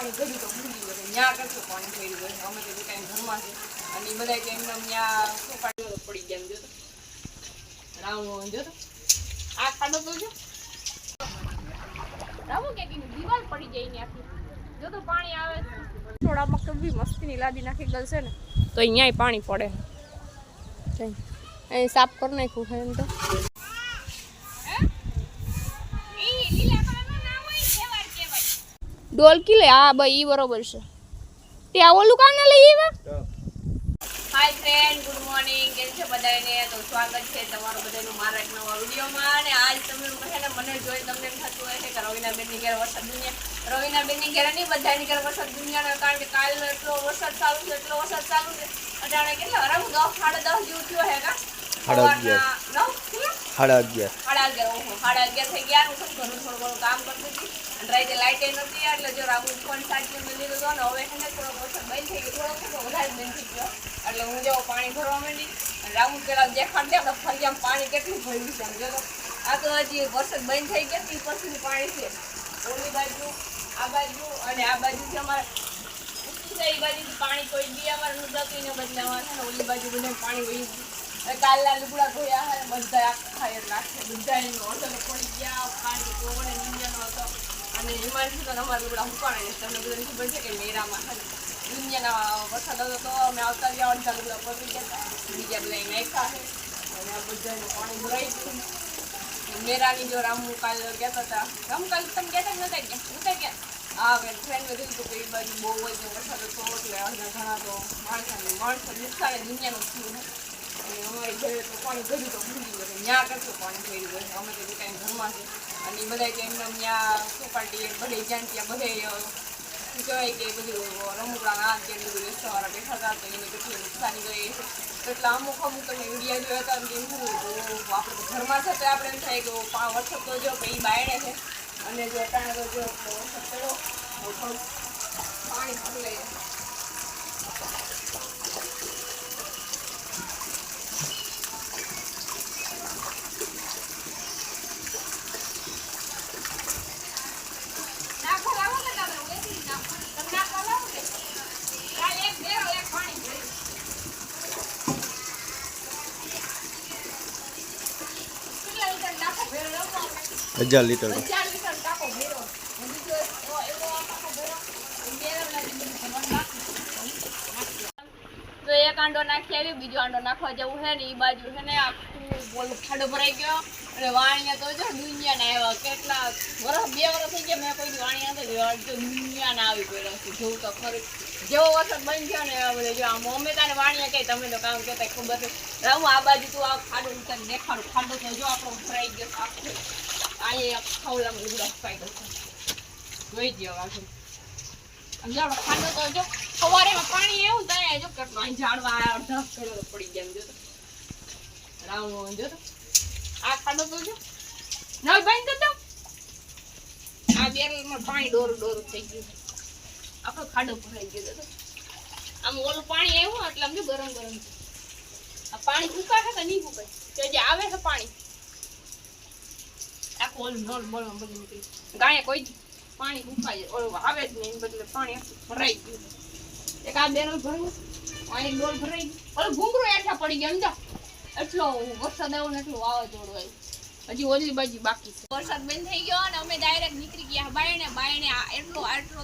પાણી ગયું તો ભૂલી ગયો ત્યાં કેટલું પાણી થઈ ગયું અમે તો કાંઈ ઘરમાં છે અને બધા કે એમને ત્યાં પાણી પડી ગયા એમ જોતો રાઉન્ડ જોતો આ ખાડો તો જો રાવો કે દીવાલ પડી જાય ને આખી જો તો પાણી આવે થોડામાં કબી મસ્તીની લાદી નાખી ગલશે ને તો અહીંયા પાણી પડે અહીં સાફ કરી નાખ્યું છે એમ તો ડોલ કિલે હા ભાઈ ઈ બરોબર છે તે આ ઓલું કાને લઈ આવ્યા હાય ફ્રેન્ડ ગુડ મોર્નિંગ કેમ છે બધાને તો સ્વાગત છે તમારું બધાનું મારા એક નવા વિડીયોમાં અને આજ તમે કહે ને મને જોઈ તમને એમ થતું હોય છે કે રવિનાબેનની ઘેર વરસાદ દુનિયા રવિનાબેનની ઘેર નહીં બધાની ઘેર વરસાદ દુનિયાનો કારણ કે કાલનો એટલો વરસાદ ચાલુ છે અટાણે કેટલા હરામ 10:30 જેવું થયો હે કા 11:30 ઓહો 11:30 થઈ ગયા હું ઘણું થોડું કામ કરતી હતી અને રાતે લાઇટ નહોતી એટલે જો રામુ ફોન સાચી મેં લીધો હતો ને હવે છે ને થોડો વરસાદ બંધ થઈ ગયો થોડો વધારે બંધ થઈ ગયો એટલે હું જેવો પાણી ભરવા માંડી અને રામુ પેલા દેખાડ દે આપણે ફરિયામાં પાણી કેટલું ભર્યું છે જો તો આ તો હજી વરસાદ બંધ થઈ ગયા તે પછીનું પાણી છે ઓલી બાજુ આ બાજુ અને આ બાજુથી અમારે એ બાજુથી પાણી કોઈ બી અમારે નદીને બદલાવા છે ને ઓલી બાજુ બધા પાણી વહી ગયું કાલના લુગડા ધોયા હે બધા આખા એટલે બધા ઓટો પડી ગયા પાણી કોવડે દુનિયાનો હતો અને એમાંથી તો અમારા લુગડા હુકાણે તમને બધાને ખબર છે કે મેરામાં દુનિયાના વરસાદ હતો તો અમે આવતા ગયા અડધા લુગડા પડી ગયા બીજા બધા નાખ્યા છે અને આ બધાનું પાણી ભરાઈ ગયું મેરાની જો રામુ કાલ કહેતા હતા રામુ કાલ તમે કહેતા નતા ગયા હા મેં ફ્રેન્ડ કીધું હતું કે એ બાજુ બહુ જ વરસાદ હતો એટલે અડધા ઘણા તો માણસો નુકસાને દુનિયાનું થયું અને અમારી ઘરે તો પાણી ગયું તો ભૂલી ગયો ત્યાં કેટલું પાણી થઈ ગયું અમે તો કાંઈ ઘરમાં છે અને એ બધા કે એમને ત્યાં શું પાર્ટી બધે જ્યાં ત્યાં બધે શું કહેવાય કે બધું રમકડા ના ત્યાં બધું રસ્તાવાળા બેઠા હતા તો એને કેટલી નુકસાની ગઈ છે એટલે અમુક તમે વિડીયા જોયા હતા કે શું આપણે તો ઘરમાં છે તો આપણે એમ થાય કે વરસાદ તો જો કે એ બાયણે છે અને જો અટાણે તો જો વરસાદ પડ્યો થોડું પાણી ભરી લઈએ હજાર લીટર તો એક આંડો નાખી આવી બીજો આંડો નાખવા જવું છે ને એ બાજુ છે ને આખું ખાડો ભરાઈ ગયો અને વાણિયા તો જો દુનિયાના આવ્યા કેટલા વર્ષ 2 વર્ષ થઈ ગયા મેં કોઈ વાણિયા તો દુનિયાના આવી પડ્યા છે જોવું તો ખરી જેવો વરસાદ બંધ થયો ને એવા બધા જો આમ અમે તાને વાણિયા કઈ તમે તો કામ કહેતા ખબર છે રામુ આ બાજુ તું આ ખાડો ઉતારી દેખાડું ખાડો તો જો આપણો ભરાઈ ગયો આખું અહીંયા ખાવલામાં લીધા ફાઈ ગયો જોઈ દો આખું આપણે ખાડો તો જો સવારેમાં પાણી એવું થાય જો કેટલું ઝાડવા અડધા કરોડ પડી ગયા જો રાઉન્ડ જો આ ખાડો તો જો નળ બંધ કરતો આ બેરલમાં પાણી ડોરું થઈ ગયું આપણો ખાડો ભરાઈ ગયો આમ ઓલું પાણી આવ્યું એટલે આમ જો ગરમ આ પાણી ફૂકાશે કે નહીં ફૂકાય તો જે આવે છે પાણી આખું ઓલું નળ બળમાં બધું નીકળી ગાય કોઈ પાણી ફૂકાય ઓલું આવે જ નહીં બદલે પાણી ભરાઈ ગયું એક આ બેરલ ભરવું અહીં ડોલ ભરાઈ ગયું ઓલું ઘૂંઘરો એઠા પડી ગયા સમજો એટલો વરસાદ આવ્યો ને એટલું વાવાઝોડું આવ્યું હજી ઓલી બાજુ બાકી છે વરસાદ બંધ થઈ ગયો અને અમે ડાયરેક્ટ નીકળી ગયા બાયણે એટલો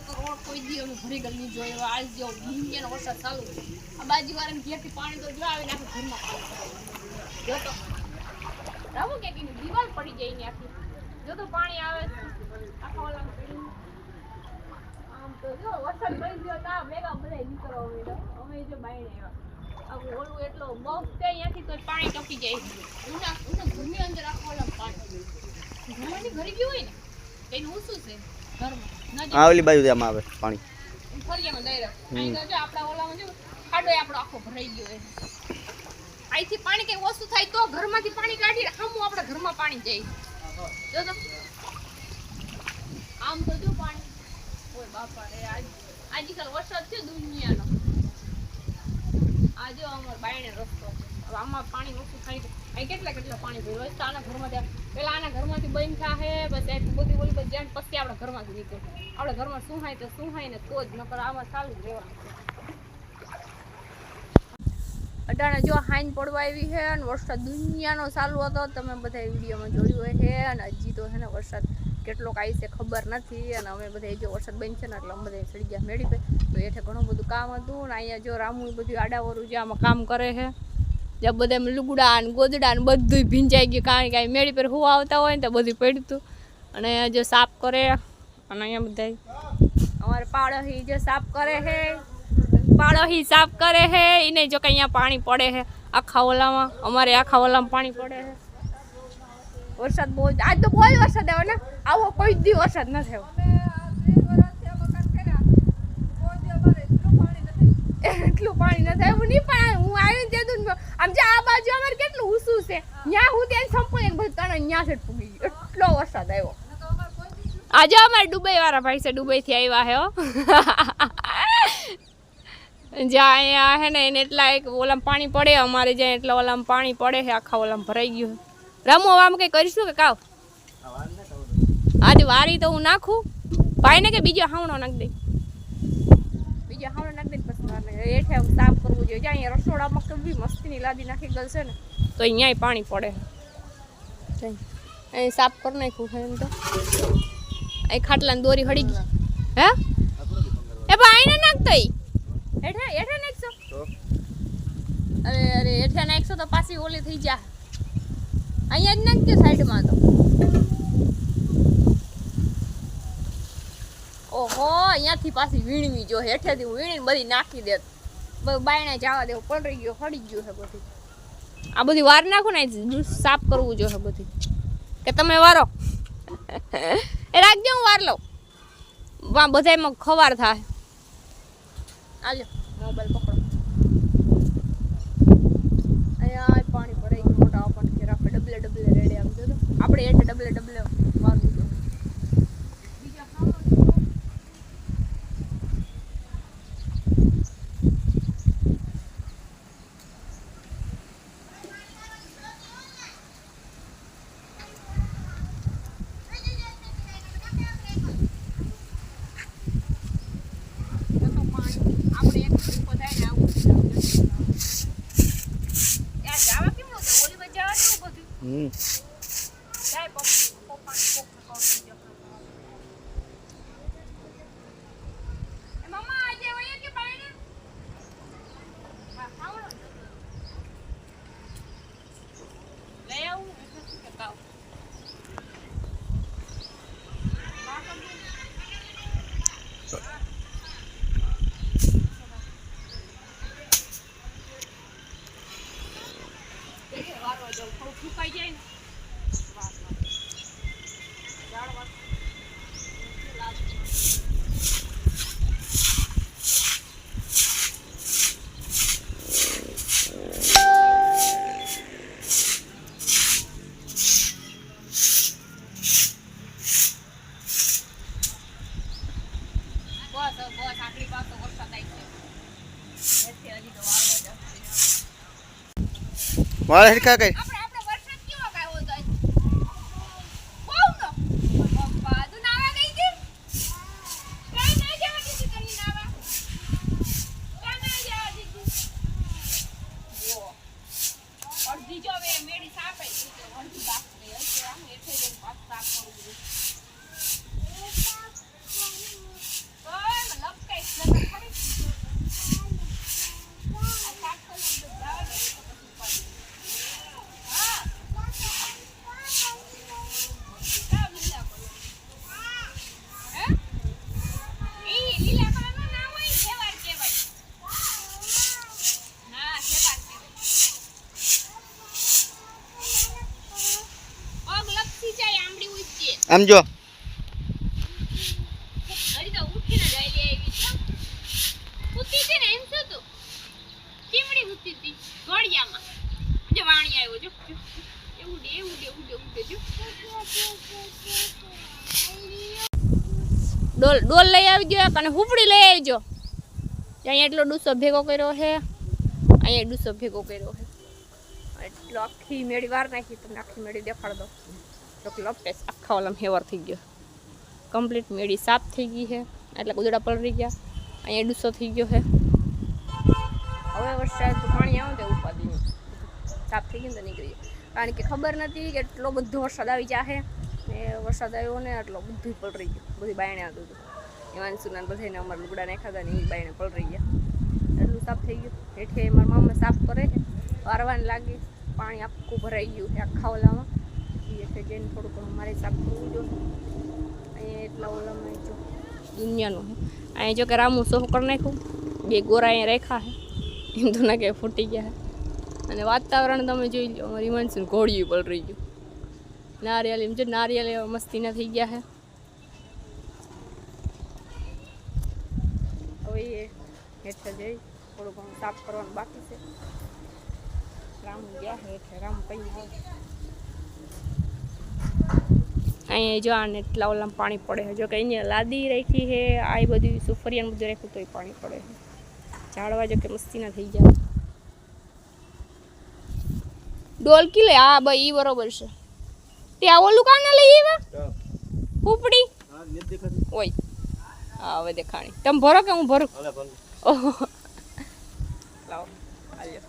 તો રોડ કોઈ દી અમે ભરી ગયેલી જોયો આજ જો દુનિયાનો વરસાદ ચાલુ છે આ બાજુ વાળાને ઘેરથી પાણી તો જો આવીને આખું ઘરમાં જો તો રાવું કે દીવાલ પડી જાય ને આખી જો તો પાણી આવે આખા ઓલામાં પડી આમ તો જો વરસાદ બંધ થયો તા ભેગા બધા નીકળવા હોય અમે જો બાયણે આવ્યા ઓલું એટલો બફ છે અહીંયાથી તો પાણી ટપી જાય ઉના ઘરની અંદર આખો ઓલા પાણી ઘરની ઘરી ગયું હોય ને એનું શું છે ઘરમાં આ ઓલી બાજુ આમ આવે પાણી ફરિયામાં ડાયરેક્ટ અહીં તો જો આપણા ઓલામાં જો ખાડો આપણો આખો ભરાઈ ગયો છે અહીંથી પાણી કઈ ઓછું થાય તો ઘરમાંથી પાણી કાઢી સામું આપણા ઘરમાં પાણી જાય જો તો આમ તો જો પાણી ઓય બાપા રે આજકાલ વરસાદ છે દુનિયાનો આ જો અમાર બાયણે રસ્તો હવે આમાં પાણી ઓછું થાય છે અહીં કેટલા પાણી ભર્યું હોય તો આના ઘરમાં પેલા આના ઘરમાંથી બંધ થાય બસ એટલું બધું બોલી બસ જાય પછી આપણા ઘરમાંથી નીકળે આપણા ઘરમાં શું થાય ને તો જ નકર આમાં ચાલુ જ રહેવાનું અટાણે જો હાઈન પડવા આવી છે અને વરસાદ દુનિયાનો ચાલુ હતો તમે બધા વિડીયોમાં જોયું હોય છે અને હજી તો છે ને વરસાદ કેટલોક આવી છે ખબર નથી અને અમે બધા જો વરસાદ બની છે ને એટલે અમે બધા ચડી ગયા મેળી પે તો એઠે ઘણું બધું કામ હતું ને અહીંયા જો રામુ બધું આડાવરું જે આમાં કામ કરે છે જ્યાં બધા લુગડા ને ગોદડા ને બધું ભીંજાઈ ગયું કારણ કે અહીં મેળી પર હું આવતા હોય ને તો બધું પડ્યું હતું અને અહીંયા જો સાફ કરે અને અહીંયા બધા અમારે પાડોશી જે સાફ કરે છે પાડોશી સાફ કરે છે એને જો કે અહીંયા પાણી પડે છે આખા ઓલામાં અમારે આખા ઓલામાં પાણી પડે છે વરસાદ બહુ આજ તો બહુ જ વરસાદ આવ્યો ને આવો કોઈ દી વરસાદ ન થયો એટલું પાણી ન થાય એવું નહીં પણ હું આવી ત્યાં આમ જે આ બાજુ અમારે કેટલું ઊંચું છે ત્યાં હું ત્યાં સંપૂર્ણ બધું તને ત્યાં સેટ પૂગી ગયું એટલો વરસાદ આવ્યો આજે અમારે દુબઈ વાળા ભાઈ છે દુબઈથી આવ્યા હે જ્યાં અહીંયા હે ને એને એટલા એક ઓલામાં પાણી પડે અમારે જ્યાં એટલા ઓલામાં પાણી પડે છે આખા ઓલામાં ભરાઈ ગયું રમો આમ કંઈ કરીશું કે કાવ આજે વારી તો હું નાખું ભાઈ ને કે બીજો હાવણો નાખી દઈ બીજો હાવણો નાખી દઈ પછી એઠે સાફ કરવું જોઈએ જ્યાં અહીંયા રસોડામાં કેવી મસ્તીની લાદી નાખી ગયેલ છે ને તો અહીંયાય પાણી પડે અહીં સાફ કરી નાખ્યું છે એમ તો અહીં ખાટલાની દોરી હળી ગઈ હે એ ભાઈ ને નાખતો હેઠે હેઠે નાખશો અરે અરે હેઠે નાખશો તો પાછી ઓલી થઈ જા અહીંયા જ નાખજો સાઈડમાં તો ઓહો અહીંયાથી પાછી વીણવી જો હેઠેથી હું વીણીને બધી નાખી દે બાયણે જવા દેવું પલળી ગયો હળી ગયું છે બધી આ બધી વાર નાખું ને સાફ કરવું જોઈએ બધી કે તમે વારો એ રાખજો હું વાર લઉં બધામાં ખવાર થાય આજો મોબાઈલ પકડો અહીંયા પાણી ભરાઈ ગયું મોટા પણ ઘેર આપણે ડબલે રેડે આમ જોજો આપણે એટલે ડબલે વાળું જો બીજા ફૂકાઈ જાય ને બસ આખરી પાસો વરસાદ આવી છે હજી તો વાળ હેડકા કઈ આમ જો હરી તો ઉઠીને જાય લે આવી છે ઉઠી છે ને એમ શું તો ચીમડી ઉઠી હતી ગોળિયામાં જે વાણી આવ્યો જો એવું જો ડોલ લઈ આવજો અને હુપડી લઈ આવજો અહીંયા એટલો ડૂસો ભેગો કર્યો છે અહીંયા ડૂસો ભેગો કર્યો છે એટલો આખી મેળી વાર નાખી, તમને આખી મેળી દેખાડ દો. તો લપટેસ આખા ઓલામ હેવર થઈ ગયો, કમ્પ્લીટ મેળી સાફ થઈ ગઈ છે, એટલે ગુદડા પલરી ગયા, અહીંયા ડૂસો થઈ ગયો છે. હવે વરસાદ પાણી આવે તો ઉપાડી સાફ થઈ ગયું તો નીકળી જાય, કારણ કે ખબર નથી કે એટલો બધો વરસાદ આવી જાય. ને વરસાદ આવ્યો ને એટલો બધું પલરી ગયું, બધી બાયણે આવતું હતું. એમાં સુનાન બધાને અમારે લુગડા નાખ્યા હતા ને એ બાયણે પલરી ગયા, એટલું સાફ થઈ ગયું. હેઠે મારા મામા સાફ કરે છે, વારવાને લાગી, પાણી આખું ભરાઈ ગયું છે આખા ઓલામાં. એટલે જઈને થોડુંક મારે સાફ કરવું જોઈએ. અહીંયા એટલા ઓલામાં જો દુનિયાનું છે. અહીંયા જો કે રામું સોફ કરી નાખ્યું, 2 ગોરા અહીંયા રાખ્યા છે, એમ તો ના કે ફૂટી ગયા છે. અને વાતાવરણ તમે જોઈ લો, અમારી માનસું ઘોડિયું પલરી ગયું. નારિયેલ એમ જો નારિયેલ એવા મસ્તીના થઈ ગયા છે. હવે એ હેઠે જઈ થોડું ઘણું સાફ કરવાનું બાકી છે. રામ ગયા હેઠે, રામ કઈ આવે અહીંયા જો આને એટલા ઓલામાં પાણી પડે છે. જો કે અહીંયા લાદી રાખી છે, આ બધું સુફરિયાનું બધું રાખ્યું તોય પાણી પડે છે. ઝાડવા જો કે મસ્તીના થઈ ગયા. ડોલ કિલે હા ભાઈ ઈ બરોબર છે. તે આ ઓલું કાને લઈ આવ્યા ઉપડી ઓય હા હવે દેખાણી. તમે ભરો કે હું ભરું? ઓહો લાવો આલ્યો.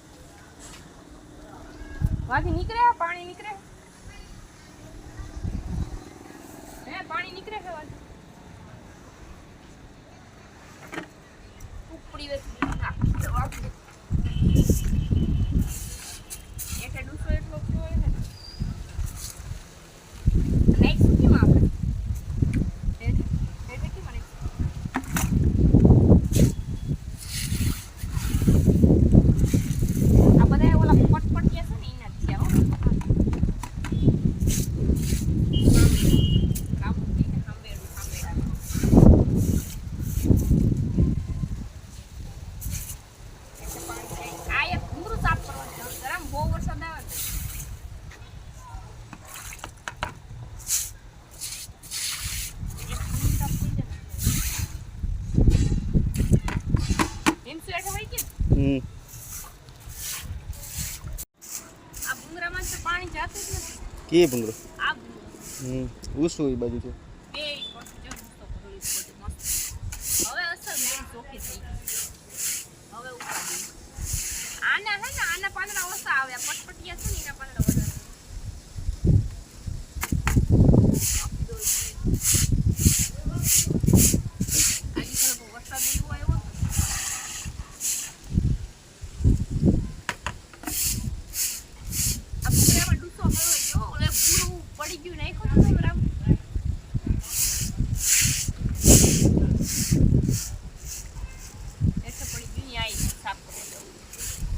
વાથી નીકળે પાણી નીકળે હે, પાણી નીકળે છે વાથી ઉપડી વેચી એટલે ડૂસો એટલો હોય છે. નેક્સ્ટ કેમ આપણે આ બધા ઓલા પટપટિયા છે ને એના જ છે. પાણી જાતું જ નથી. કે ભૂંગળો આ ઉસું એ બાજુ છે. બે હવે અસર મેં ચોખ્ખી થઈ ગઈ. હવે ઉપાડી આના હે ને આના પાંદડા ઓછા આવે, પટપટિયા છે ને એના પાંદડા વધારે. આજે થોડો વરસાદ એવો આવ્યો. પડી ગયું નહીં ખોટું બરાબર. એટલે પડી ગયું અહીંયા સાફ કરી દઉં.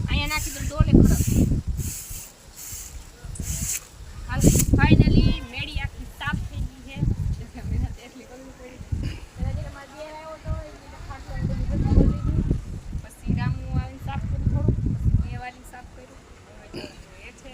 અહીંયા નાખી દઉં ડોલે ખરાબ. હાલ ફાઇનલી મેળી આખી સાફ થઈ ગઈ છે. મહેનત એટલી કરવી પડી. પેલા જે મારા બેર આવ્યો હતો એને ખાટલો બધી બધું બોલી દીધું. પછી રામુ આવીને સાફ કર્યું થોડું, પછી એ વાલી સાફ કર્યું. એ છે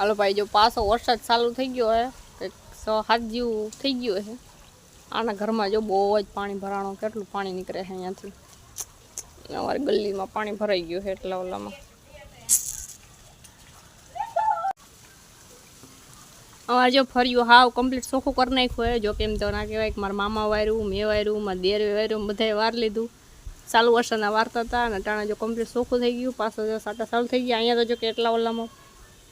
હાલો ભાઈ. જો પાછો વરસાદ ચાલુ થઈ ગયો હે, કંઈક 6-7 જેવું થઈ ગયું છે. આના ઘરમાં જો બહુ જ પાણી ભરાણો, કેટલું પાણી નીકળે છે અહીંયાથી. અમારી ગલીમાં પાણી ભરાઈ ગયું છે એટલા ઓલામાં. અમારે જો ફર્યું હાવ કમ્પ્લીટ ચોખ્ખું કરી નાખ્યું હોય. જો કેમ તો ના કહેવાય કે મારા મામા વાર્યું, મેં વાર્યું, મારા દેર વાર્યું, બધાએ વાર લીધું. ચાલુ વરસાદના વારતા હતા અને ટાણા જો કમ્પ્લીટ ચોખ્ખું થઈ ગયું. પાછો જો સાટા ચાલુ થઈ ગયા. અહીંયા તો જો કે એટલા ઓલામાં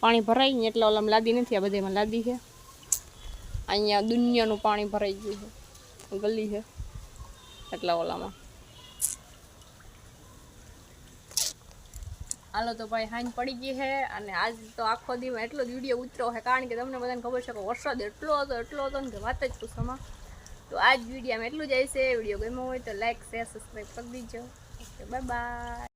પાણી ભરાઈ ને એટલા ઓલામાં લાદી નથી, આ બધામાં લાદી છે. અહીંયા દુનિયાનું પાણી ભરાઈ ગયું છે, ગલી છે એટલા ઓલામાં. હાલો તો ભાઈ હાંજ પડી ગઈ છે અને આજ તો આખો દીમાં એટલો જ વિડીયો ઉતરો છે, કારણ કે તમને બધાને ખબર છે કે વરસાદ એટલો હતો ને કે વાત જ પૂછવામાં. તો આજ વિડીયોમાં એટલું જ આવશે. વિડીયો ગમ્યો હોય તો લાઈક શેર સબસ્ક્રાઈબ કરી દીજો. Okay bye bye.